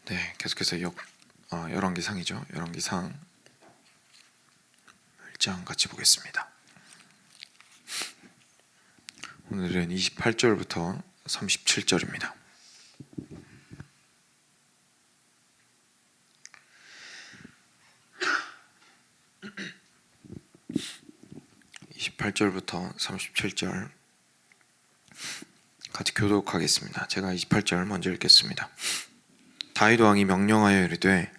네, 계속해서 열왕기상이죠. 열왕기상 1장 같이 보겠습니다. 오늘은 28절부터 37절입니다. (28절부터) 37절 같이 교독하겠습니다. 제가 28절 먼저 읽겠습니다. 다윗 왕이 명령하여 이르되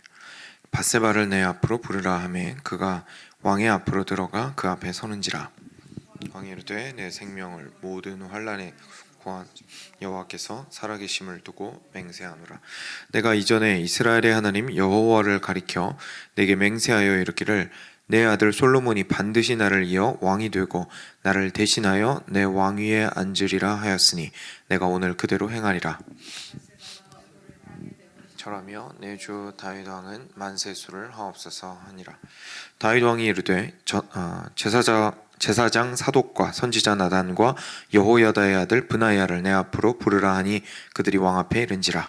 밧세바를 내 앞으로 부르라 하매 그가 왕의 앞으로 들어가 그 앞에 서는지라. 왕이 이르되 내 생명을 모든 환난에 구한 여호와께서 살아계심을 두고 맹세하노라. 내가 이전에 이스라엘의 하나님 여호와를 가리켜 내게 맹세하여 이르기를 내 아들 솔로몬이 반드시 나를 이어 왕이 되고 나를 대신하여 내 왕위에 앉으리라 하였으니 내가 오늘 그대로 행하리라. 절하며 내 주 다윗 왕은 만세수를 하옵소서 하니라. 다윗 왕이 이르되 제사장 사독과 선지자 나단과 여호야다의 아들 브나야를 내 앞으로 부르라 하니 그들이 왕 앞에 이른지라.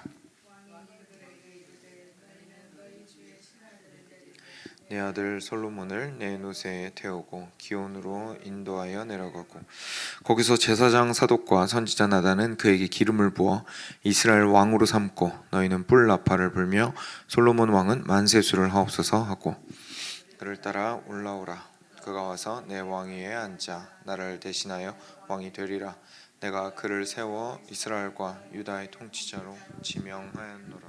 내 아들 솔로몬을 내 노새에 태우고 기온으로 인도하여 내려가고 거기서 제사장 사독과 선지자 나단은 그에게 기름을 부어 이스라엘 왕으로 삼고 너희는 뿔 나팔을 불며 솔로몬 왕은 만세수를 하옵소서 하고 그를 따라 올라오라. 그가 와서 내 왕위에 앉아 나를 대신하여 왕이 되리라. 내가 그를 세워 이스라엘과 유다의 통치자로 지명하였노라.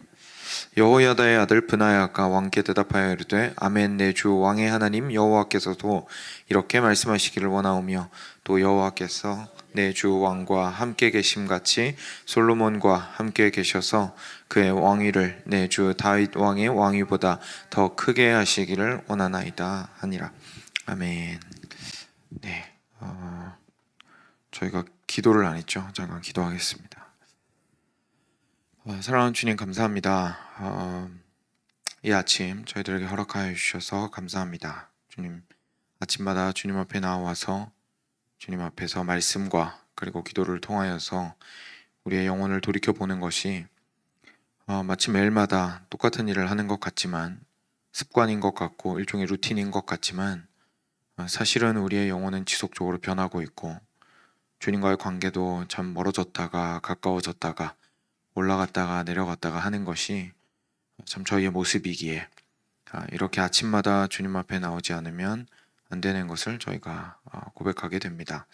여호야다의 아들 브나야가 왕께 대답하여 이르되 아멘. 내 주 왕의 하나님 여호와께서도 이렇게 말씀하시기를 원하오며 또 여호와께서 내 주 왕과 함께 계심같이 솔로몬과 함께 계셔서 그의 왕위를 내 주 다윗 왕의 왕위보다 더 크게 하시기를 원하나이다 하니라. 아멘. 네, 저희가 기도를 안 했죠. 잠깐 기도하겠습니다. 사랑하는 주님 감사합니다. 이 아침 저희들에게 허락하여 주셔서 감사합니다. 주님, 아침마다 주님 앞에 나와서 주님 앞에서 말씀과 그리고 기도를 통하여서 우리의 영혼을 돌이켜보는 것이 마치 매일마다 똑같은 일을 하는 것 같지만, 습관인 것 같고 일종의 루틴인 것 같지만, 사실은 우리의 영혼은 지속적으로 변하고 있고 주님과의 관계도 참 멀어졌다가 가까워졌다가 올라갔다가 내려갔다가 하는 것이 참 저희의 모습이기에 이렇게 아침마다 주님 앞에 나오지 않으면 안 되는 것을 저희가 고백하게 됩니다.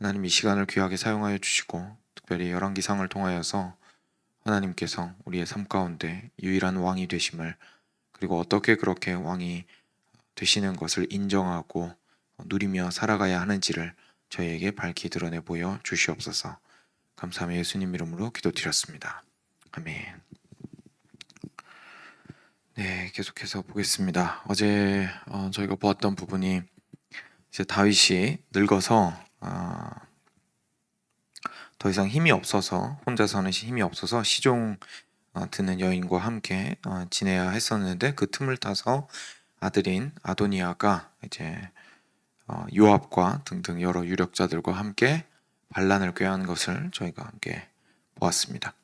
하나님, 이 시간을 귀하게 사용하여 주시고 특별히 열왕기상을 통하여서 하나님께서 우리의 삶 가운데 유일한 왕이 되심을, 그리고 어떻게 그렇게 왕이 되시는 것을 인정하고 누리며 살아가야 하는지를 저희에게 밝히 드러내 보여 주시옵소서. 감사하며 예수님 이름으로 기도드렸습니다. 아멘. 네, 계속해서 보겠습니다. 어제 저희가 보았던 부분이 이제 다윗이 늙어서 더 이상 힘이 없어서, 혼자서는 힘이 없어서 시종 드는 여인과 함께 지내야 했었는데, 그 틈을 타서 아들인 아도니아가 이제 요압과 등등 여러 유력자들과 함께 반란을 꾀한 것을 저희가 함께 보았습니다.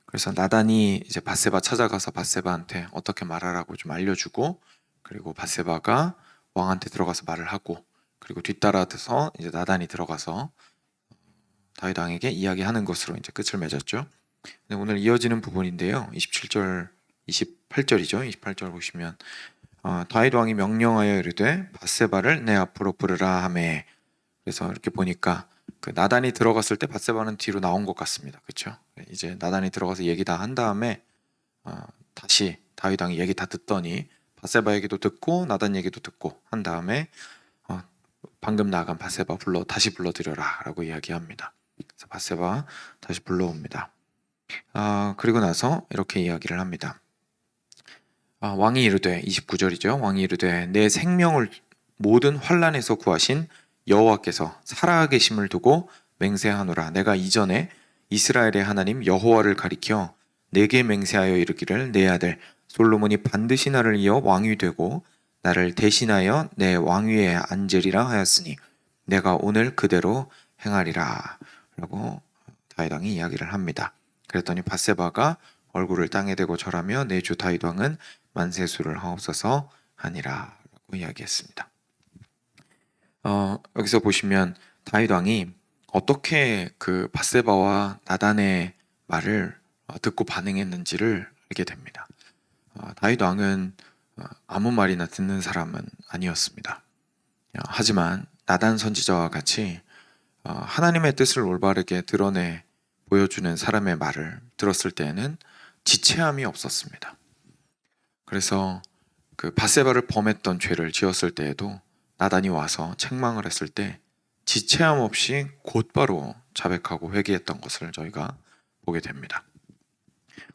그래서 나단이 이제 밧세바 찾아가서 밧세바한테 어떻게 말하라고 좀 알려주고, 그리고 밧세바가 왕한테 들어가서 말을 하고, 그리고 뒤따라서 이제 나단이 들어가서 다윗 왕에게 이야기하는 것으로 이제 끝을 맺었죠. 오늘 이어지는 부분인데요. 28절이죠. 28절 보시면 다윗 왕이 명령하여 이르되 밧세바를 내 앞으로 부르라 하매. 그래서 이렇게 보니까 그 나단이 들어갔을 때 밧세바는 뒤로 나온 것 같습니다. 그렇죠? 이제 나단이 들어가서 얘기 다 한 다음에 다시 다윗 왕이 얘기 다 듣더니 밧세바 얘기도 듣고 나단 얘기도 듣고 한 다음에 방금 나간 밧세바 다시 불러들여라 라고 이야기합니다. 그래서 밧세바 다시 불러옵니다. 그리고 나서 이렇게 이야기를 합니다. 왕이 이르되, 29절이죠. 왕이 이르되 내 생명을 모든 환난에서 구하신 여호와께서 살아계심을 두고 맹세하노라. 내가 이전에 이스라엘의 하나님 여호와를 가리켜 내게 맹세하여 이르기를 내 아들 솔로몬이 반드시 나를 이어 왕이 되고 나를 대신하여 내 왕위에 앉으리라 하였으니 내가 오늘 그대로 행하리라 라고 다윗 왕이 이야기를 합니다. 그랬더니 밧세바가 얼굴을 땅에 대고 절하며 내 주 다윗 왕은 만세수를 하옵소서 하니라 라고 이야기했습니다. 여기서 보시면 다윗 왕이 어떻게 그 밧세바와 나단의 말을 듣고 반응했는지를 알게 됩니다. 다윗 왕은 아무 말이나 듣는 사람은 아니었습니다. 하지만 나단 선지자와 같이 하나님의 뜻을 올바르게 드러내 보여주는 사람의 말을 들었을 때에는 지체함이 없었습니다. 그래서 그 밧세바를 범했던 죄를 지었을 때에도 나단이 와서 책망을 했을 때 지체함 없이 곧바로 자백하고 회개했던 것을 저희가 보게 됩니다.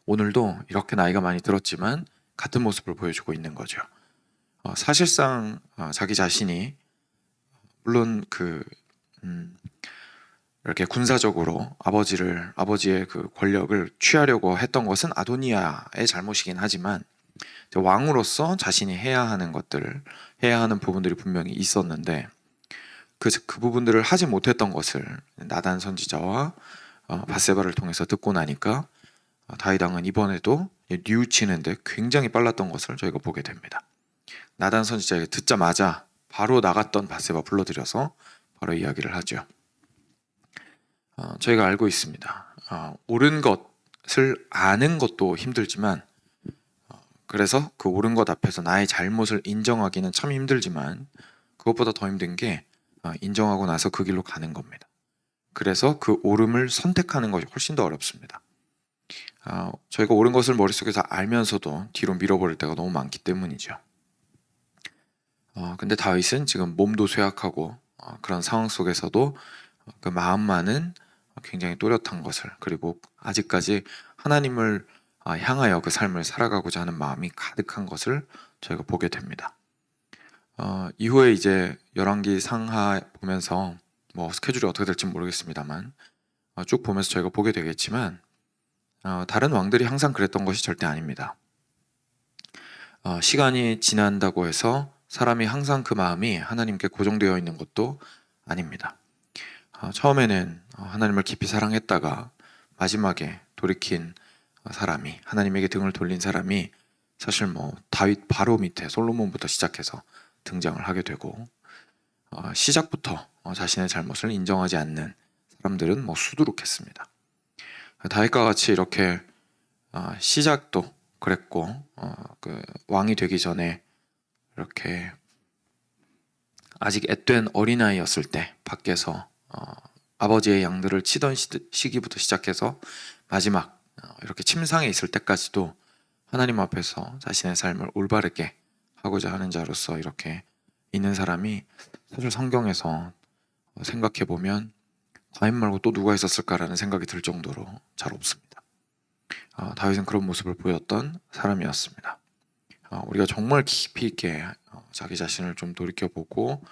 오늘도 이렇게 나이가 많이 들었지만 같은 모습을 보여주고 있는 거죠. 사실상 자기 자신이 물론 이렇게 군사적으로 아버지의 그 권력을 취하려고 했던 것은 아도니아의 잘못이긴 하지만 왕으로서 자신이 해야 하는 부분들이 분명히 있었는데 그 부분들을 하지 못했던 것을 나단 선지자와 밧세바를 통해서 듣고 나니까 다윗 왕은 이번에도 뉘우치는데 굉장히 빨랐던 것을 저희가 보게 됩니다. 나단 선지자에게 듣자마자 바로 나갔던 밧세바 불러들여서 바로 이야기를 하죠. 저희가 알고 있습니다. 옳은 것을 아는 것도 힘들지만 그래서 그 옳은 것 앞에서 나의 잘못을 인정하기는 참 힘들지만 그것보다 더 힘든 게 인정하고 나서 그 길로 가는 겁니다. 그래서 그 옳음을 선택하는 것이 훨씬 더 어렵습니다. 저희가 옳은 것을 머릿속에서 알면서도 뒤로 밀어버릴 때가 너무 많기 때문이죠. 근데 다윗은 지금 몸도 쇠약하고 그런 상황 속에서도 그 마음만은 굉장히 또렷한 것을, 그리고 아직까지 하나님을 향하여 그 삶을 살아가고자 하는 마음이 가득한 것을 저희가 보게 됩니다. 이후에 이제 열왕기 상하 보면서 뭐 스케줄이 어떻게 될지 모르겠습니다만 쭉 보면서 저희가 보게 되겠지만 다른 왕들이 항상 그랬던 것이 절대 아닙니다. 시간이 지난다고 해서 사람이 항상 그 마음이 하나님께 고정되어 있는 것도 아닙니다. 처음에는 하나님을 깊이 사랑했다가 마지막에 돌이킨 사람이, 하나님에게 등을 돌린 사람이 사실 뭐 다윗 바로 밑에 솔로몬부터 시작해서 등장을 하게 되고 시작부터 자신의 잘못을 인정하지 않는 사람들은 뭐 수두룩했습니다. 다윗과 같이 이렇게 시작도 그랬고 그 왕이 되기 전에 이렇게 아직 앳된 어린아이였을 때 밖에서 아버지의 양들을 치던 시기부터 시작해서 마지막 이렇게 침상에 있을 때까지도 하나님 앞에서 자신의 삶을 올바르게 하고자 하는 자로서 이렇게 있는 사람이 사실 성경에서 생각해 보면 다윗 말고 또 누가 있었을까라는 생각이 들 정도로 잘 없습니다. 다윗은 그런 모습을 보였던 사람이었습니다. 우리가 정말 깊이 있게 자기 자신을 좀 돌이켜보고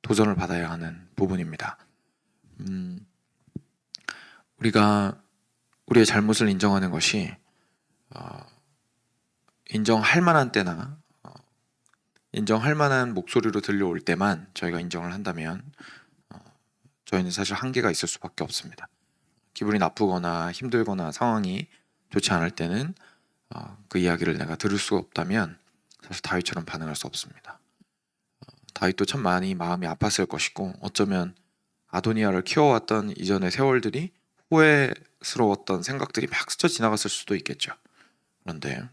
도전을 받아야 하는 부분입니다. 우리가 우리의 잘못을 인정하는 것이 인정할 만한 때나 인정할 만한 목소리로 들려올 때만 저희가 인정을 한다면 저희는 사실 한계가 있을 수밖에 없습니다. 기분이 나쁘거나 힘들거나 상황이 좋지 않을 때는 그 이야기를 내가 들을 수가 없다면 사실 다윗처럼 반응할 수 없습니다. 다윗도 참 많이 마음이 아팠을 것이고 어쩌면 아도니아를 키워왔던 이전의 세월들이 후회스러웠던 생각들이 막 스쳐 지나갔을 수도 있겠죠. 그런데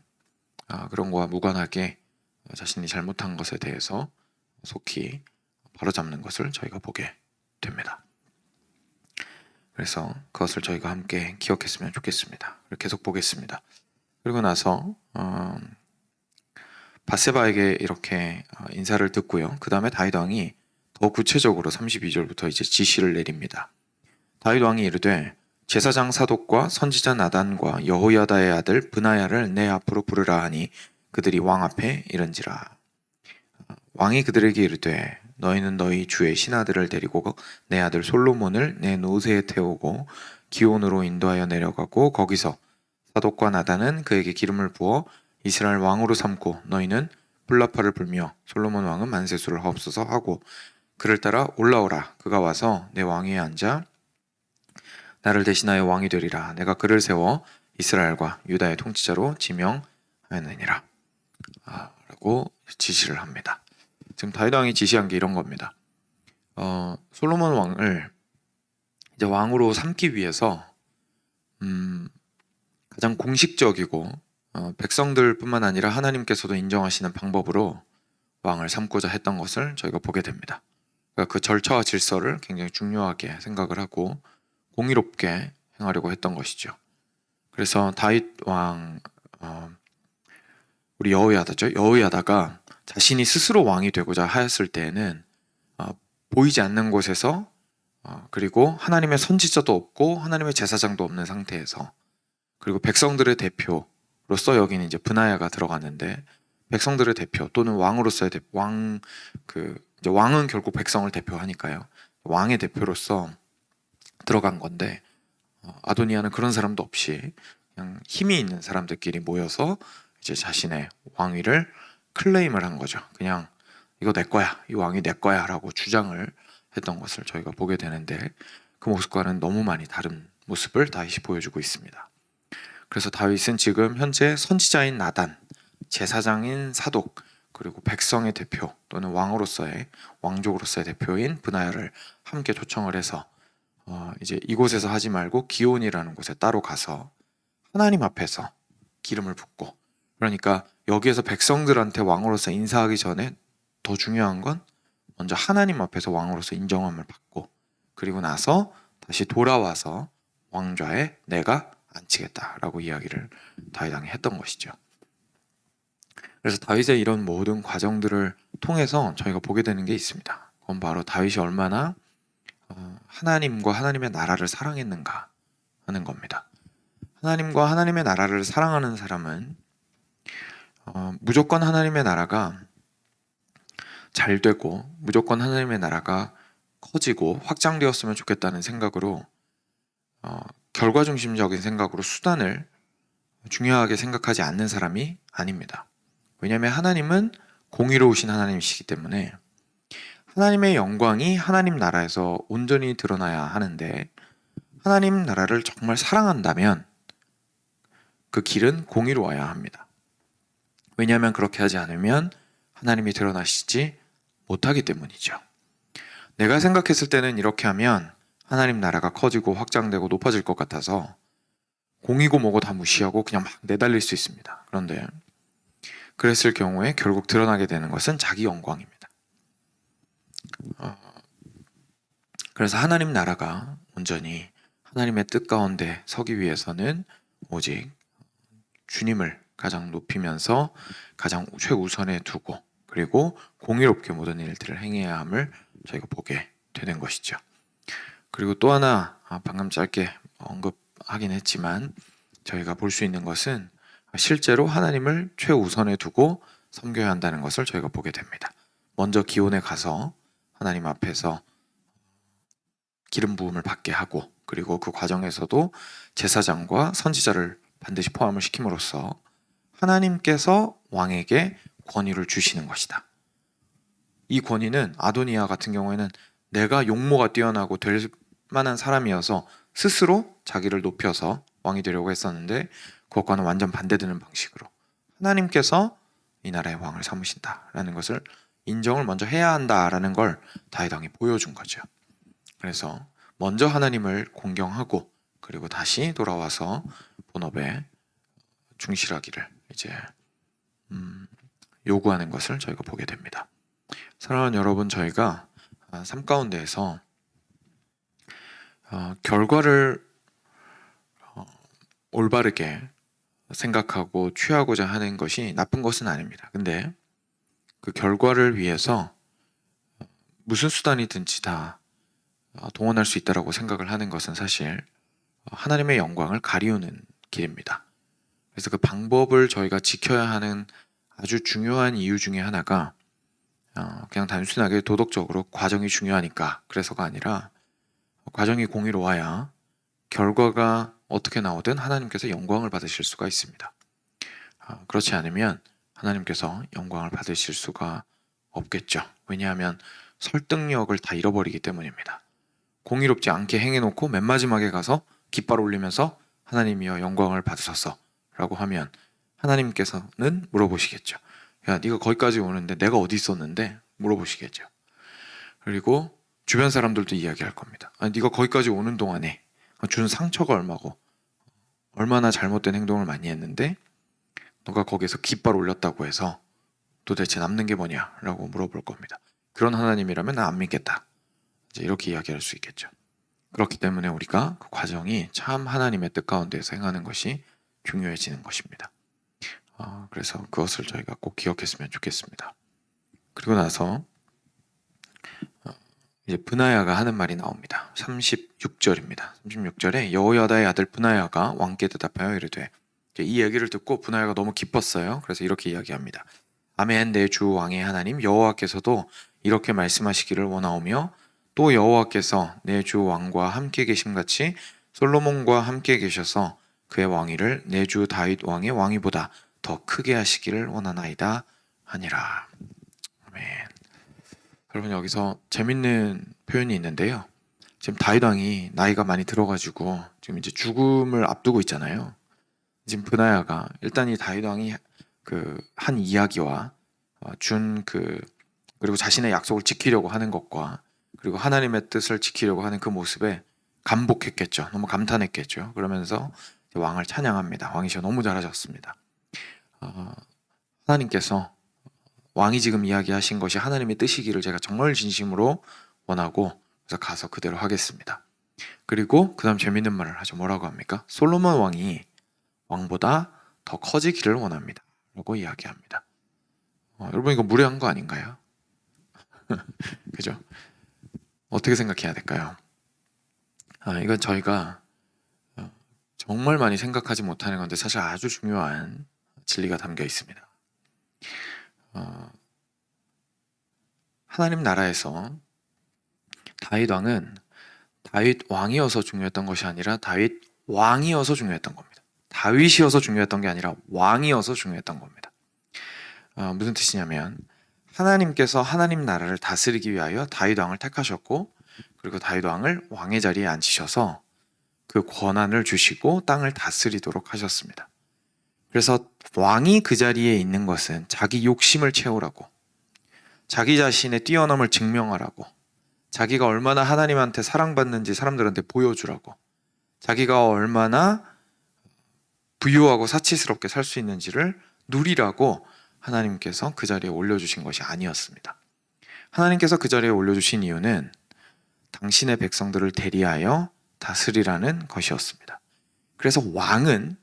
그런 거와 무관하게 자신이 잘못한 것에 대해서 속히 바로잡는 것을 저희가 보게 됩니다. 그래서 그것을 저희가 함께 기억했으면 좋겠습니다. 계속 보겠습니다. 그리고 나서 밧세바에게 이렇게 인사를 듣고요. 그 다음에 다윗 왕이 더 구체적으로 32절부터 이제 지시를 내립니다. 다윗 왕이 이르되 제사장 사독과 선지자 나단과 여호야다의 아들 브나야를 내 앞으로 부르라 하니 그들이 왕 앞에 이른지라. 왕이 그들에게 이르되 너희는 너희 주의 신하들을 데리고 내 아들 솔로몬을 내 노새에 태우고 기온으로 인도하여 내려가고 거기서 사독과 나단은 그에게 기름을 부어 이스라엘 왕으로 삼고 너희는 불나팔을 불며 솔로몬 왕은 만세수를 하옵소서 하고 그를 따라 올라오라. 그가 와서 내 왕위에 앉아 나를 대신하여 왕이 되리라. 내가 그를 세워 이스라엘과 유다의 통치자로 지명하였느니라 라고 지시를 합니다. 지금 다윗 왕이 지시한 게 이런 겁니다. 솔로몬 왕을 이제 왕으로 삼기 위해서 가장 공식적이고 백성들뿐만 아니라 하나님께서도 인정하시는 방법으로 왕을 삼고자 했던 것을 저희가 보게 됩니다. 그러니까 그 절차와 질서를 굉장히 중요하게 생각을 하고 공의롭게 행하려고 했던 것이죠. 그래서 다윗 왕 우리 여호야다가 자신이 스스로 왕이 되고자 하였을 때에는 보이지 않는 곳에서 그리고 하나님의 선지자도 없고 하나님의 제사장도 없는 상태에서 그리고 백성들의 대표로서 여기는 이제 브나야가 들어갔는데 백성들의 대표 또는 왕으로서의 이제 왕은 결국 백성을 대표하니까요. 왕의 대표로서 들어간 건데 아도니아는 그런 사람도 없이 그냥 힘이 있는 사람들끼리 모여서 이제 자신의 왕위를 클레임을 한 거죠. 그냥 이거 내 거야, 이 왕이 내 거야라고 주장을 했던 것을 저희가 보게 되는데 그 모습과는 너무 많이 다른 모습을 다윗이 보여주고 있습니다. 그래서 다윗은 지금 현재 선지자인 나단, 제사장인 사독, 그리고 백성의 대표 또는 왕족으로서의 대표인 브나야를 함께 초청을 해서 이제 이곳에서 하지 말고 기온이라는 곳에 따로 가서 하나님 앞에서 기름을 붓고, 그러니까 여기에서 백성들한테 왕으로서 인사하기 전에 더 중요한 건 먼저 하나님 앞에서 왕으로서 인정함을 받고 그리고 나서 다시 돌아와서 왕좌에 내가 앉히겠다라고 이야기를 다윗 왕이 했던 것이죠. 그래서 다윗의 이런 모든 과정들을 통해서 저희가 보게 되는 게 있습니다. 그건 바로 다윗이 얼마나 하나님과 하나님의 나라를 사랑했는가 하는 겁니다. 하나님과 하나님의 나라를 사랑하는 사람은 무조건 하나님의 나라가 잘 되고 무조건 하나님의 나라가 커지고 확장되었으면 좋겠다는 생각으로 결과 중심적인 생각으로 수단을 중요하게 생각하지 않는 사람이 아닙니다. 왜냐하면 하나님은 공의로우신 하나님이시기 때문에 하나님의 영광이 하나님 나라에서 온전히 드러나야 하는데 하나님 나라를 정말 사랑한다면 그 길은 공의로워야 합니다. 왜냐하면 그렇게 하지 않으면 하나님이 드러나시지 못하기 때문이죠. 내가 생각했을 때는 이렇게 하면 하나님 나라가 커지고 확장되고 높아질 것 같아서 공이고 뭐고 다 무시하고 그냥 막 내달릴 수 있습니다. 그런데 그랬을 경우에 결국 드러나게 되는 것은 자기 영광입니다. 그래서 하나님 나라가 온전히 하나님의 뜻 가운데 서기 위해서는 오직 주님을 가장 높이면서 가장 최우선에 두고 그리고 공의롭게 모든 일들을 행해야 함을 저희가 보게 되는 것이죠. 그리고 또 하나 방금 짧게 언급하긴 했지만 저희가 볼 수 있는 것은 실제로 하나님을 최우선에 두고 섬겨야 한다는 것을 저희가 보게 됩니다. 먼저 기온에 가서 하나님 앞에서 기름 부음을 받게 하고 그리고 그 과정에서도 제사장과 선지자를 반드시 포함을 시킴으로써 하나님께서 왕에게 권위를 주시는 것이다. 이 권위는 아도니아 같은 경우에는 내가 용모가 뛰어나고 될 만한 사람이어서 스스로 자기를 높여서 왕이 되려고 했었는데 그것과는 완전 반대되는 방식으로 하나님께서 이 나라의 왕을 삼으신다라는 것을 인정을 먼저 해야 한다라는 걸 다윗 왕이 보여준 거죠. 그래서 먼저 하나님을 공경하고 그리고 다시 돌아와서 본업에 충실하기를 이제 요구하는 것을 저희가 보게 됩니다. 사랑하는 여러분, 저희가 삶 가운데에서 결과를 올바르게 생각하고 취하고자 하는 것이 나쁜 것은 아닙니다. 근데 그 결과를 위해서 무슨 수단이든지 다 동원할 수 있다고 생각을 하는 것은 사실 하나님의 영광을 가리우는 길입니다. 그래서 그 방법을 저희가 지켜야 하는 아주 중요한 이유 중에 하나가 그냥 단순하게 도덕적으로 과정이 중요하니까 그래서가 아니라 과정이 공의로워야 결과가 어떻게 나오든 하나님께서 영광을 받으실 수가 있습니다. 그렇지 않으면 하나님께서 영광을 받으실 수가 없겠죠. 왜냐하면 설득력을 다 잃어버리기 때문입니다. 공의롭지 않게 행해놓고 맨 마지막에 가서 깃발 올리면서 하나님이여 영광을 받으소서 라고 하면 하나님께서는 물어보시겠죠. 야, 네가 거기까지 오는데 내가 어디 있었는데? 물어보시겠죠. 그리고 주변 사람들도 이야기할 겁니다. 아니, 네가 거기까지 오는 동안에 준 상처가 얼마고 얼마나 잘못된 행동을 많이 했는데 너가 거기에서 깃발 올렸다고 해서 도대체 남는 게 뭐냐 라고 물어볼 겁니다. 그런 하나님이라면 나 안 믿겠다. 이제 이렇게 이야기할 수 있겠죠. 그렇기 때문에 우리가 그 과정이 참 하나님의 뜻 가운데서 행하는 것이 중요해지는 것입니다. 그래서 그것을 저희가 꼭 기억했으면 좋겠습니다. 그리고 나서 이제 브나야가 하는 말이 나옵니다. 36절입니다. 36절에 여호야다의 아들 브나야가 왕께 대답하여 이르되, 이 얘기를 듣고 브나야가 너무 기뻤어요. 그래서 이렇게 이야기합니다. 아멘, 내 주 왕의 하나님 여호와께서도 이렇게 말씀하시기를 원하오며 또 여호와께서 내 주 왕과 함께 계심같이 솔로몬과 함께 계셔서 그의 왕위를 내 주 다윗 왕의 왕위보다 더 크게 하시기를 원하나이다 하니라. 아멘. 여러분, 여기서 재밌는 표현이 있는데요. 지금 다윗 왕이 나이가 많이 들어가지고 지금 이제 죽음을 앞두고 있잖아요. 지금 브나야가 일단 이 다윗 왕이 한 이야기와 그리고 자신의 약속을 지키려고 하는 것과 그리고 하나님의 뜻을 지키려고 하는 그 모습에 감복했겠죠. 너무 감탄했겠죠. 그러면서 왕을 찬양합니다. 왕이시여 너무 잘하셨습니다. 하나님께서 왕이 지금 이야기하신 것이 하나님의 뜻이기를 제가 정말 진심으로 원하고 그래서 가서 그대로 하겠습니다. 그리고 그 다음 재밌는 말을 하죠. 뭐라고 합니까? 솔로몬 왕이 왕보다 더 커지기를 원합니다 라고 이야기합니다. 여러분, 이거 무례한 거 아닌가요? 그죠? 어떻게 생각해야 될까요? 이건 저희가 정말 많이 생각하지 못하는 건데 사실 아주 중요한 진리가 담겨 있습니다. 하나님 나라에서 다윗 왕은 다윗 왕이어서 중요했던 것이 아니라 다윗 왕이어서 중요했던 겁니다. 다윗이어서 중요했던 게 아니라 왕이어서 중요했던 겁니다. 무슨 뜻이냐면 하나님께서 하나님 나라를 다스리기 위하여 다윗 왕을 택하셨고 그리고 다윗 왕을 왕의 자리에 앉히셔서 그 권한을 주시고 땅을 다스리도록 하셨습니다. 그래서 왕이 그 자리에 있는 것은 자기 욕심을 채우라고, 자기 자신의 뛰어남을 증명하라고, 자기가 얼마나 하나님한테 사랑받는지 사람들한테 보여주라고, 자기가 얼마나 부유하고 사치스럽게 살 수 있는지를 누리라고 하나님께서 그 자리에 올려주신 것이 아니었습니다. 하나님께서 그 자리에 올려주신 이유는 당신의 백성들을 대리하여 다스리라는 것이었습니다. 그래서 왕은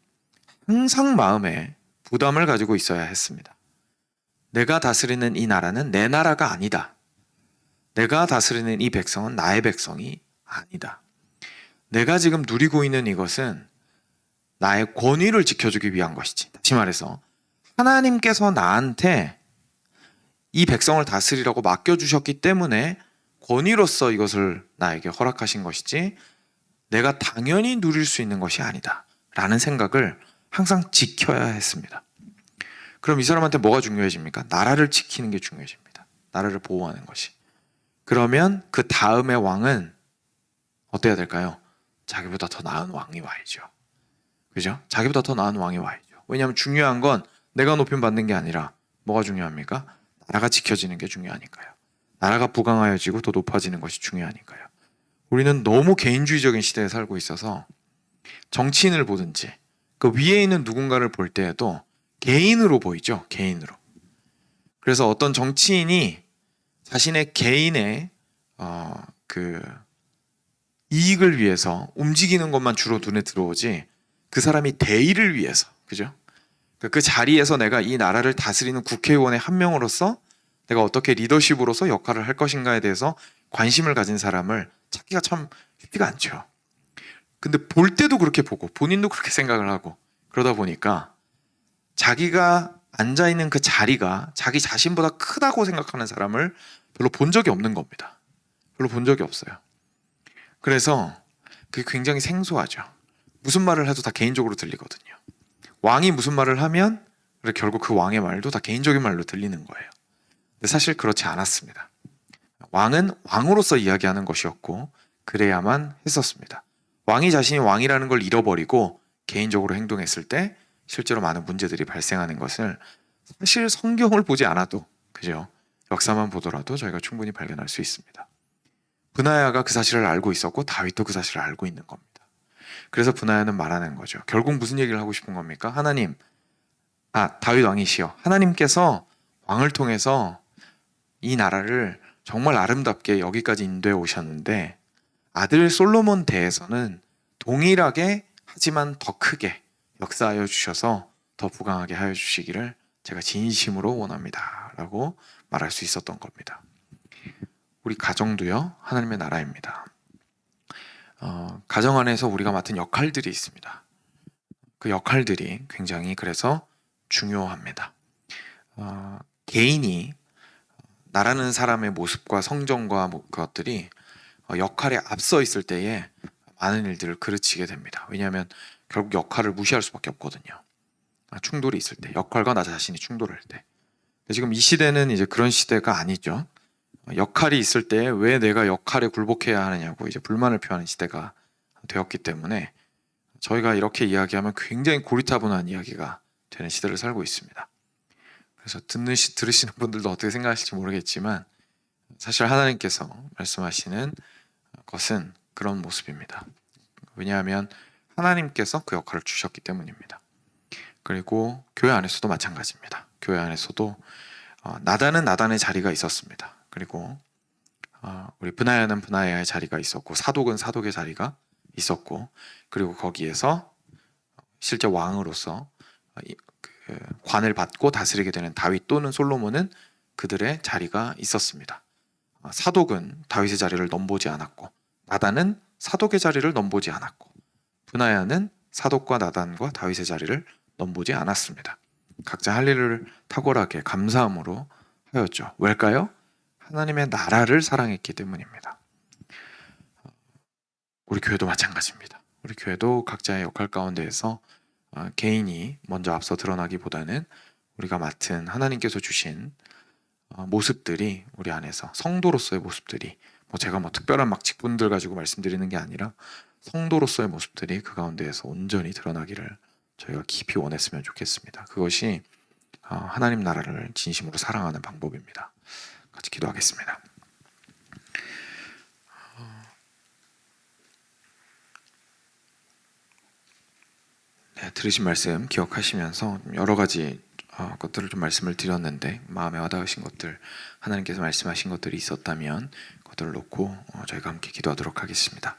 항상 마음에 부담을 가지고 있어야 했습니다. 내가 다스리는 이 나라는 내 나라가 아니다. 내가 다스리는 이 백성은 나의 백성이 아니다. 내가 지금 누리고 있는 이것은 나의 권위를 지켜주기 위한 것이지. 다시 말해서 하나님께서 나한테 이 백성을 다스리라고 맡겨주셨기 때문에 권위로서 이것을 나에게 허락하신 것이지 내가 당연히 누릴 수 있는 것이 아니다 라는 생각을 항상 지켜야 했습니다. 그럼 이 사람한테 뭐가 중요해집니까? 나라를 지키는 게 중요해집니다. 나라를 보호하는 것이. 그러면 그 다음의 왕은 어때야 될까요? 자기보다 더 나은 왕이 와야죠. 그죠? 자기보다 더 나은 왕이 와야죠. 왜냐하면 중요한 건 내가 높임 받는 게 아니라 뭐가 중요합니까? 나라가 지켜지는 게 중요하니까요. 나라가 부강하여지고 더 높아지는 것이 중요하니까요. 우리는 너무 개인주의적인 시대에 살고 있어서 정치인을 보든지 그 위에 있는 누군가를 볼 때에도 개인으로 보이죠. 개인으로. 그래서 어떤 정치인이 자신의 개인의 이익을 위해서 움직이는 것만 주로 눈에 들어오지 그 사람이 대의를 위해서, 그죠? 그 자리에서 내가 이 나라를 다스리는 국회의원의 한 명으로서 내가 어떻게 리더십으로서 역할을 할 것인가에 대해서 관심을 가진 사람을 찾기가 참 쉽지가 않죠. 근데 볼 때도 그렇게 보고 본인도 그렇게 생각을 하고 그러다 보니까 자기가 앉아있는 그 자리가 자기 자신보다 크다고 생각하는 사람을 별로 본 적이 없는 겁니다. 별로 본 적이 없어요. 그래서 그게 굉장히 생소하죠. 무슨 말을 해도 다 개인적으로 들리거든요. 왕이 무슨 말을 하면 결국 그 왕의 말도 다 개인적인 말로 들리는 거예요. 근데 사실 그렇지 않았습니다. 왕은 왕으로서 이야기하는 것이었고 그래야만 했었습니다. 왕이 자신이 왕이라는 걸 잃어버리고 개인적으로 행동했을 때 실제로 많은 문제들이 발생하는 것을 사실 성경을 보지 않아도, 그죠? 역사만 보더라도 저희가 충분히 발견할 수 있습니다. 브나야가 그 사실을 알고 있었고 다윗도 그 사실을 알고 있는 겁니다. 그래서 브나야는 말하는 거죠. 결국 무슨 얘기를 하고 싶은 겁니까? 하나님, 다윗 왕이시여, 하나님께서 왕을 통해서 이 나라를 정말 아름답게 여기까지 인도해 오셨는데 아들 솔로몬 대해서는 동일하게 하지만 더 크게 역사하여 주셔서 더 부강하게 하여 주시기를 제가 진심으로 원합니다 라고 말할 수 있었던 겁니다. 우리 가정도요, 하나님의 나라입니다. 가정 안에서 우리가 맡은 역할들이 있습니다. 그 역할들이 굉장히 그래서 중요합니다. 개인이 나라는 사람의 모습과 성정과 그것들이 역할에 앞서 있을 때에 많은 일들을 그르치게 됩니다. 왜냐하면 결국 역할을 무시할 수밖에 없거든요. 충돌이 있을 때, 역할과 나 자신이 충돌할 때. 지금 이 시대는 이제 그런 시대가 아니죠. 역할이 있을 때 왜 내가 역할에 굴복해야 하느냐고 이제 불만을 표하는 시대가 되었기 때문에 저희가 이렇게 이야기하면 굉장히 고리타분한 이야기가 되는 시대를 살고 있습니다. 그래서 들으시는 분들도 어떻게 생각하실지 모르겠지만 사실 하나님께서 말씀하시는 것은 그런 모습입니다. 왜냐하면 하나님께서 그 역할을 주셨기 때문입니다. 그리고 교회 안에서도 마찬가지입니다. 교회 안에서도 나단은 나단의 자리가 있었습니다. 그리고 우리 브나야는 브나야의 자리가 있었고 사독은 사독의 자리가 있었고 그리고 거기에서 실제 왕으로서 관을 받고 다스리게 되는 다윗 또는 솔로몬은 그들의 자리가 있었습니다. 사독은 다윗의 자리를 넘보지 않았고 나단은 사독의 자리를 넘보지 않았고 브나야는 사독과 나단과 다윗의 자리를 넘보지 않았습니다. 각자 할 일을 탁월하게 감사함으로 하였죠. 왜일까요? 하나님의 나라를 사랑했기 때문입니다. 우리 교회도 마찬가지입니다. 우리 교회도 각자의 역할 가운데에서 개인이 먼저 앞서 드러나기보다는 우리가 맡은 하나님께서 주신 모습들이 우리 안에서 성도로서의 모습들이 제가 특별한 직분들 가지고 말씀드리는 게 아니라 성도로서의 모습들이 그 가운데에서 온전히 드러나기를 저희가 깊이 원했으면 좋겠습니다. 그것이 하나님 나라를 진심으로 사랑하는 방법입니다. 같이 기도하겠습니다. 들으신 말씀 기억하시면서 여러 가지 것들을 좀 말씀을 드렸는데 마음에 와닿으신 것들, 하나님께서 말씀하신 것들이 있었다면 그것들을 놓고 저희가 함께 기도하도록 하겠습니다.